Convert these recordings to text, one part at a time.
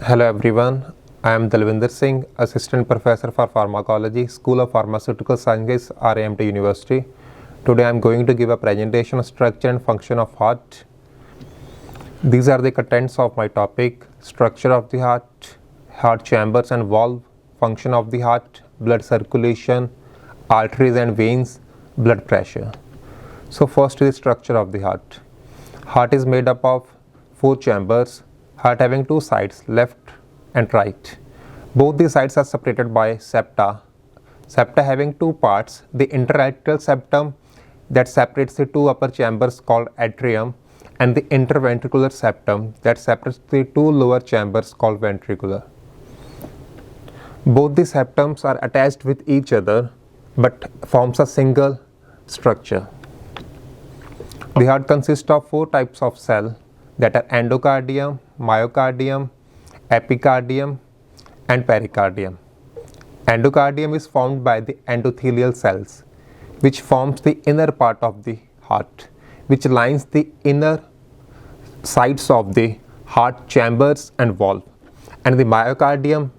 Hello everyone, I am Dalvinder Singh, Assistant Professor for Pharmacology, School of Pharmaceutical Sciences, RAMT University. Today I am going to give a presentation on structure and function of heart. These are the contents of my topic: structure of the heart, heart chambers and valve, function of the heart, blood circulation, arteries and veins, blood pressure. So first is structure of the heart. Heart is made up of 4 chambers. Heart having 2 sides, left and right. Both the sides are separated by septa. Septa having 2 parts, the interatrial septum that separates the 2 upper chambers called atrium, and the interventricular septum that separates the 2 lower chambers called ventricular. Both the septums are attached with each other but forms a single structure. The heart consists of 4 types of cell, that are endocardium, myocardium, epicardium and pericardium. Endocardium is formed by the endothelial cells, which forms the inner part of the heart, which lines the inner sides of the heart chambers and valve. And the myocardium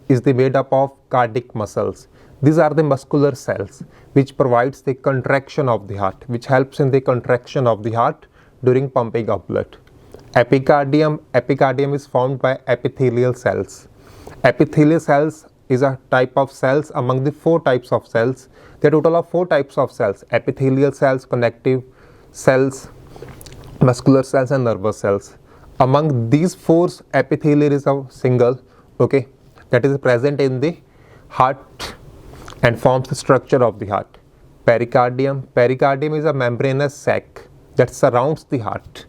is made up of cardiac muscles. These are the muscular cells which provides the contraction of the heart, which helps in the contraction of the heart during pumping of blood. Epicardium is formed by epithelial cells. Epithelial cells is a type of cells among the 4 types of cells. There are total of 4 types of cells: epithelial cells, connective cells, muscular cells and nervous cells. Among these 4, epithelial is a single, that is present in the heart and forms the structure of the heart. Pericardium is a membranous sac that surrounds the heart.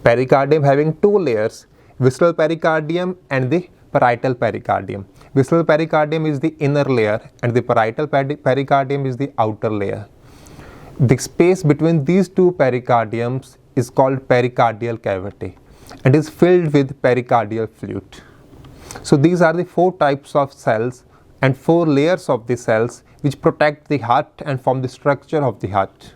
Pericardium having 2 layers, visceral pericardium and the parietal pericardium. Visceral pericardium is the inner layer and the parietal pericardium is the outer layer. The space between these 2 pericardiums is called pericardial cavity and is filled with pericardial fluid. So these are the 4 types of cells and 4 layers of the cells which protect the heart and form the structure of the heart.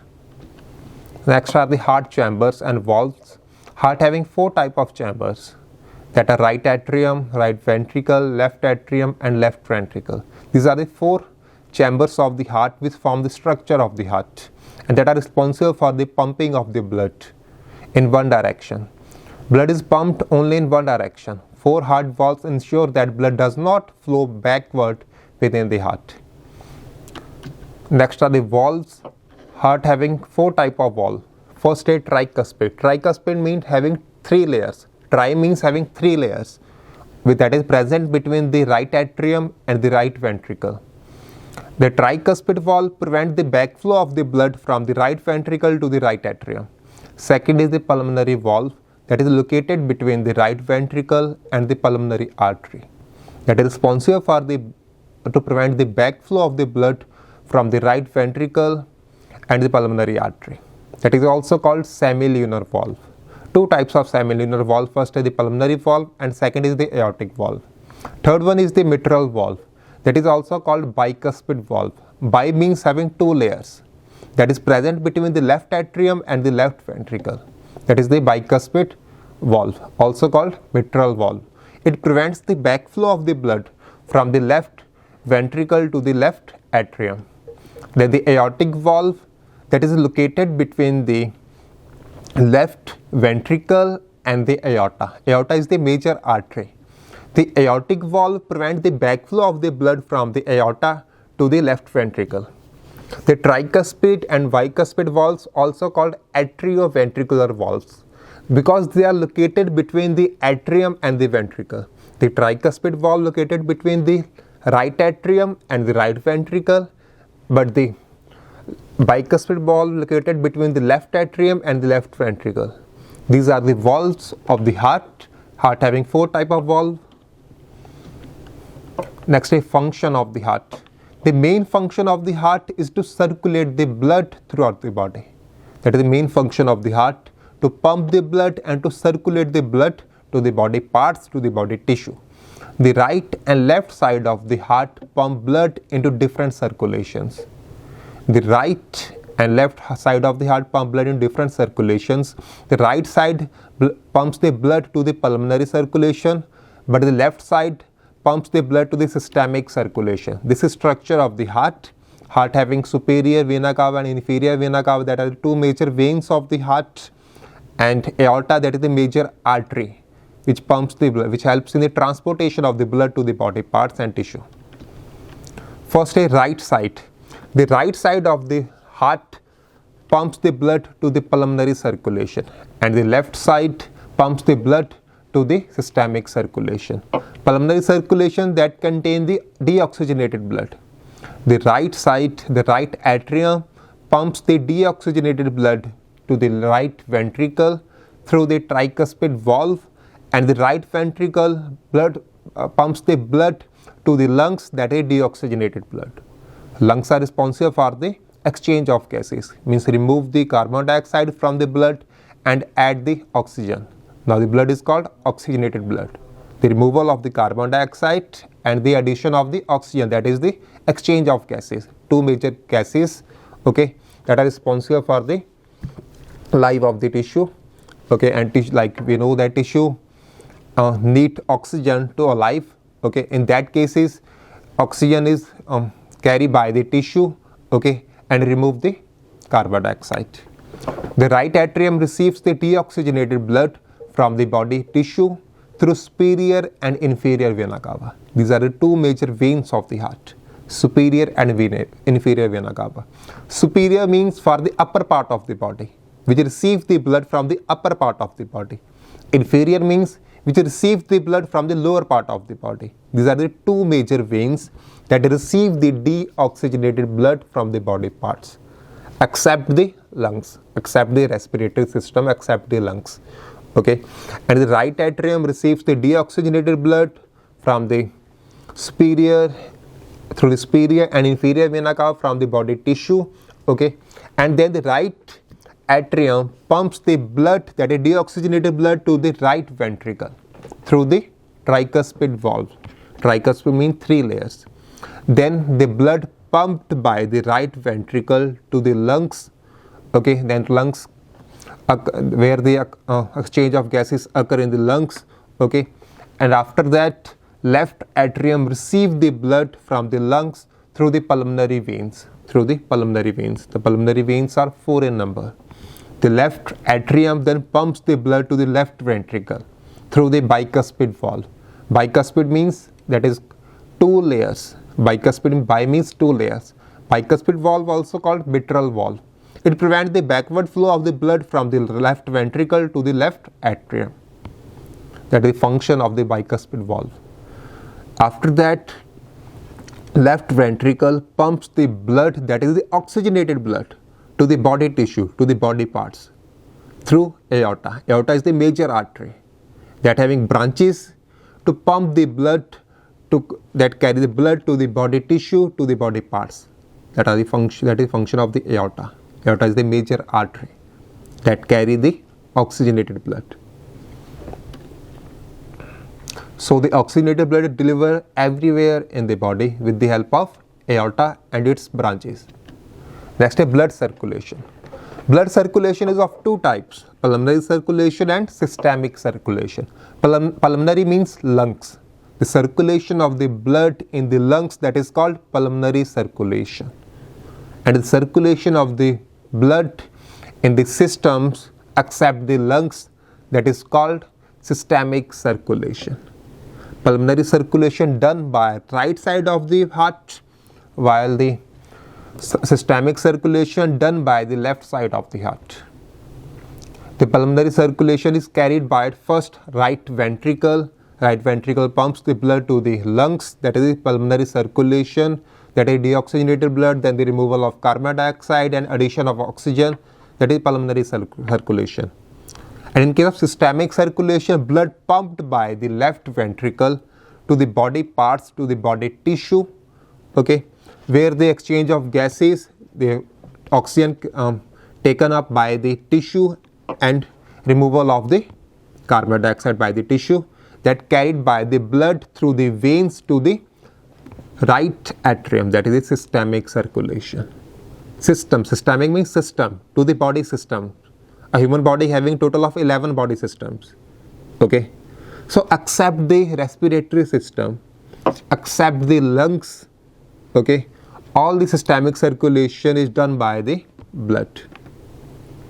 Next are the heart chambers and valves. Heart having 4 types of chambers, that are right atrium, right ventricle, left atrium and left ventricle. These are the 4 chambers of the heart which form the structure of the heart and that are responsible for the pumping of the blood in one direction. Blood is pumped only in one direction. 4 heart valves ensure that blood does not flow backward within the heart. Next are the valves. Heart having 4 types of valve. First is tricuspid. Tricuspid means having 3 layers. Tri means having 3 layers, that is present between the right atrium and the right ventricle. The tricuspid valve prevents the backflow of the blood from the right ventricle to the right atrium. Second is the pulmonary valve, that is located between the right ventricle and the pulmonary artery, that is responsible for to prevent the backflow of the blood from the right ventricle and the pulmonary artery. That is also called semilunar valve. 2 types of semilunar valve. First is the pulmonary valve and second is the aortic valve. Third one is the mitral valve, that is also called bicuspid valve. Bi means having 2 layers, that is present between the left atrium and the left ventricle. That is the bicuspid valve, also called mitral valve. It prevents the backflow of the blood from the left ventricle to the left atrium. Then the aortic valve, that is located between the left ventricle and the aorta. Aorta is the major artery. The aortic valve prevents the backflow of the blood from the aorta to the left ventricle. The tricuspid and bicuspid valves, also called atrioventricular valves, because they are located between the atrium and the ventricle. The tricuspid valve located between the right atrium and the right ventricle, but the bicuspid valve located between the left atrium and the left ventricle. These are the valves of the heart. Heart having 4 types of valve. Next is function of the heart. The main function of the heart is to circulate the blood throughout the body. That is the main function of the heart, to pump the blood and to circulate the blood to the body parts, to the body tissue. The right and left side of the heart pump blood into different circulations. The right and left side of the heart pump blood in different circulations. The right side pumps the blood to the pulmonary circulation, but the left side pumps the blood to the systemic circulation. This is structure of the heart. Heart having superior vena cava and inferior vena cava, that are the two major veins of the heart, and aorta, that is the major artery which pumps the blood, which helps in the transportation of the blood to the body parts and tissue. First, a right side. The right side of the heart pumps the blood to the pulmonary circulation, and the left side pumps the blood to the systemic circulation. Pulmonary circulation, that contains the deoxygenated blood. The right side, the right atrium, pumps the deoxygenated blood to the right ventricle through the tricuspid valve, and the right ventricle pumps the blood to the lungs, that is deoxygenated blood. Lungs are responsible for the exchange of gases, means remove the carbon dioxide from the blood and add the oxygen. Now the blood is called oxygenated blood. The removal of the carbon dioxide and the addition of the oxygen, that is the exchange of gases. Two major gases, okay, that are responsible for the life of the tissue, okay, and like we know that tissue need oxygen to alive, okay. In that cases, oxygen is carried by the tissue, okay, and remove the carbon dioxide. The right atrium receives the deoxygenated blood from the body tissue through superior and inferior vena cava. These are the two major veins of the heart, superior and inferior vena cava. Superior means for the upper part of the body, which receives the blood from the upper part of the body. Inferior means which receives the blood from the lower part of the body. These are the two major veins that receive the deoxygenated blood from the body parts, except the lungs, except the respiratory system, except the lungs, okay. And the right atrium receives the deoxygenated blood from the superior, through the superior and inferior vena cava from the body tissue, okay. And then the right atrium pumps the blood, that is deoxygenated blood, to the right ventricle through the tricuspid valve. Tricuspid means 3 layers. Then the blood pumped by the right ventricle to the lungs, okay. Then lungs, where the exchange of gases occur in the lungs, okay. And after that, left atrium receive the blood from the lungs through the pulmonary veins. Through the pulmonary veins. The pulmonary veins are 4 in number. The left atrium then pumps the blood to the left ventricle through the bicuspid valve. Bicuspid means that is 2 layers. Bicuspid, bi means 2 layers. Bicuspid valve, also called mitral valve. It prevents the backward flow of the blood from the left ventricle to the left atrium. That is the function of the bicuspid valve. After that, left ventricle pumps the blood, that is the oxygenated blood, to the body tissue, to the body parts through aorta. Aorta is the major artery that having branches to pump the blood that carry the blood to the body tissue, to the body parts. That is function of the aorta. Aorta is the major artery that carry the oxygenated blood. So the oxygenated blood is delivered everywhere in the body with the help of aorta and its branches. Next is blood circulation. Blood circulation is of 2 types, pulmonary circulation and systemic circulation. Pulmonary means lungs. The circulation of the blood in the lungs, that is called pulmonary circulation. And the circulation of the blood in the systems except the lungs, that is called systemic circulation. Pulmonary circulation done by right side of the heart, while the systemic circulation done by the left side of the heart. The pulmonary circulation is carried by first right ventricle. Right ventricle pumps the blood to the lungs, that is the pulmonary circulation, that is deoxygenated blood, then the removal of carbon dioxide and addition of oxygen, that is pulmonary circulation. And in case of systemic circulation, blood pumped by the left ventricle to the body parts, to the body tissue, okay, where the exchange of gases, the oxygen taken up by the tissue and removal of the carbon dioxide by the tissue, that carried by the blood through the veins to the right atrium, that is the systemic circulation. Systemic means system, to the body system. A human body having total of 11 body systems, okay. So except the respiratory system, except the lungs, okay, all the systemic circulation is done by the blood,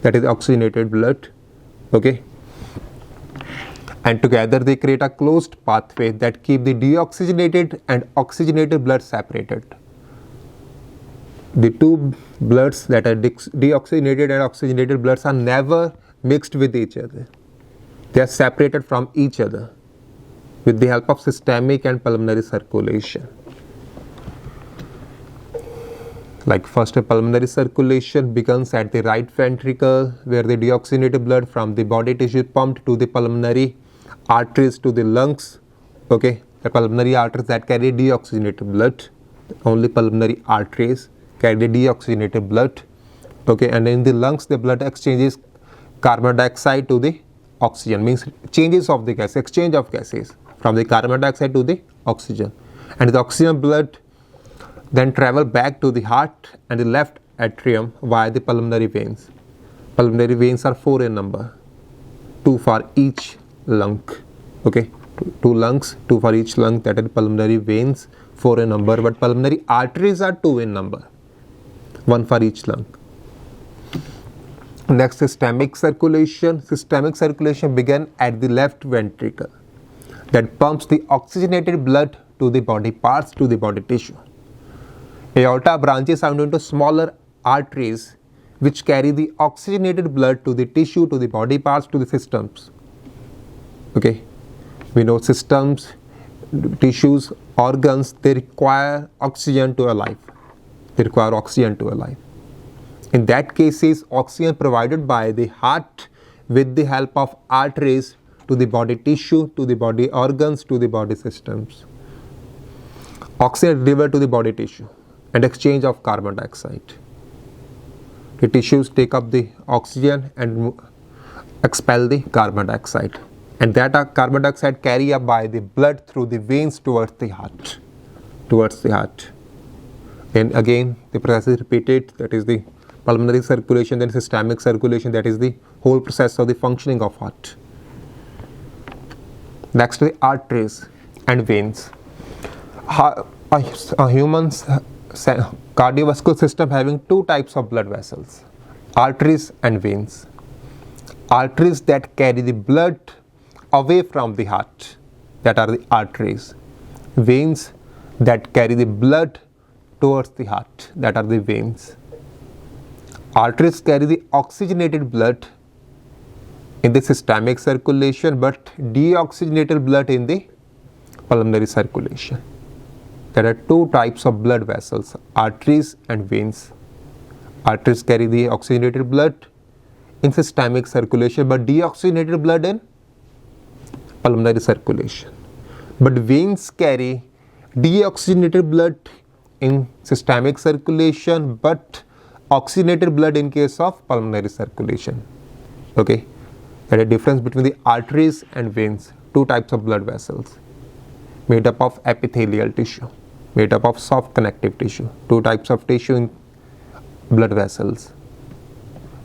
that is oxygenated blood, okay, and together they create a closed pathway that keep the deoxygenated and oxygenated blood separated. The two bloods, that are deoxygenated and oxygenated bloods, are never mixed with each other. They are separated from each other with the help of systemic and pulmonary circulation. Like first, pulmonary circulation begins at the right ventricle, where the deoxygenated blood from the body tissue is pumped to the pulmonary arteries to the lungs. Okay, the pulmonary arteries that carry deoxygenated blood, only pulmonary arteries carry deoxygenated blood. Okay, and in the lungs, the blood exchanges carbon dioxide to the oxygen, means changes of the gas, exchange of gases from the carbon dioxide to the oxygen, and the oxygen blood then travel back to the heart and the left atrium via the pulmonary veins. Pulmonary veins are 4 in number, 2 for each lung. Okay, 2 lungs, 2 for each lung, that is pulmonary veins, 4 in number, but pulmonary arteries are 2 in number, 1 for each lung. Next, systemic circulation. Systemic circulation begins at the left ventricle, that pumps the oxygenated blood to the body parts, to the body tissue. Aorta branches out into smaller arteries which carry the oxygenated blood to the tissue, to the body parts, to the systems. Okay, we know systems, tissues, organs, they require oxygen to alive. They require oxygen to alive. In that case, is oxygen provided by the heart with the help of arteries to the body tissue, to the body organs, to the body systems. Oxygen delivered to the body tissue and exchange of carbon dioxide. The tissues take up the oxygen and expel the carbon dioxide, and that carbon dioxide carry up by the blood through the veins towards the heart, and again the process is repeated, that is the pulmonary circulation, then systemic circulation, that is the whole process of the functioning of heart. Next, the arteries and veins. A human's cardiovascular system having 2 types of blood vessels, arteries and veins. Arteries that carry the blood away from the heart, that are the arteries. Veins that carry the blood towards the heart, that are the veins. Arteries carry the oxygenated blood in the systemic circulation, but deoxygenated blood in the pulmonary circulation. There are 2 types of blood vessels, arteries and veins. Arteries carry the oxygenated blood in systemic circulation, but deoxygenated blood in pulmonary circulation. But veins carry deoxygenated blood in systemic circulation, but oxygenated blood in case of pulmonary circulation. Okay, there is a difference between the arteries and veins, 2 types of blood vessels made up of epithelial tissue, made up of soft connective tissue, 2 types of tissue in blood vessels.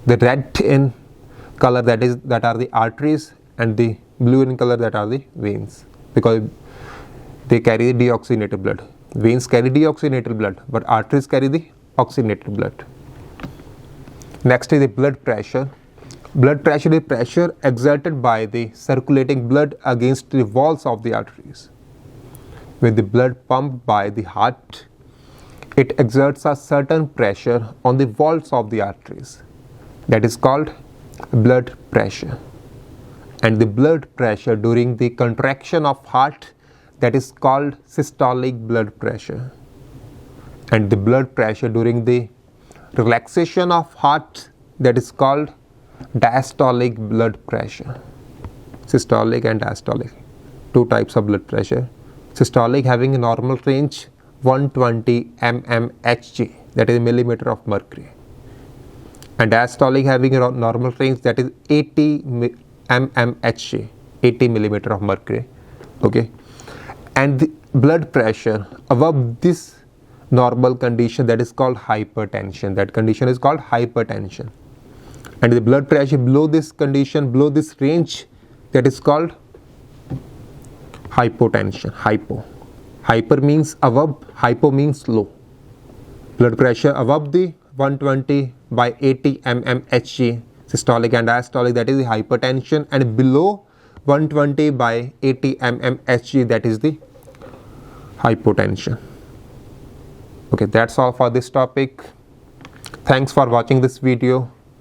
The red in color, that are the arteries, and the blue in color, that are the veins, because they carry deoxygenated blood. Veins carry deoxygenated blood, but arteries carry the oxygenated blood. Next is the blood pressure. Blood pressure is pressure exerted by the circulating blood against the walls of the arteries. With the blood pumped by the heart, it exerts a certain pressure on the walls of the arteries. That is called blood pressure. And the blood pressure during the contraction of heart, that is called systolic blood pressure. And the blood pressure during the relaxation of heart, that is called diastolic blood pressure. Systolic and diastolic, 2 types of blood pressure. Systolic having a normal range 120 mmHg, that is millimeter of mercury, and diastolic having a normal range, that is 80 mmHg, 80 millimeter of mercury. Okay, and the blood pressure above this normal condition, that is called hypertension. That condition is called hypertension. And the blood pressure below this condition, below this range, that is called Hypotension. Hyper means above, hypo means low. Blood pressure above the 120 by 80 mmHg, systolic and diastolic, that is the hypertension, and below 120 by 80 mmHg, that is the hypotension. Okay, that's all for this topic. Thanks for watching this video.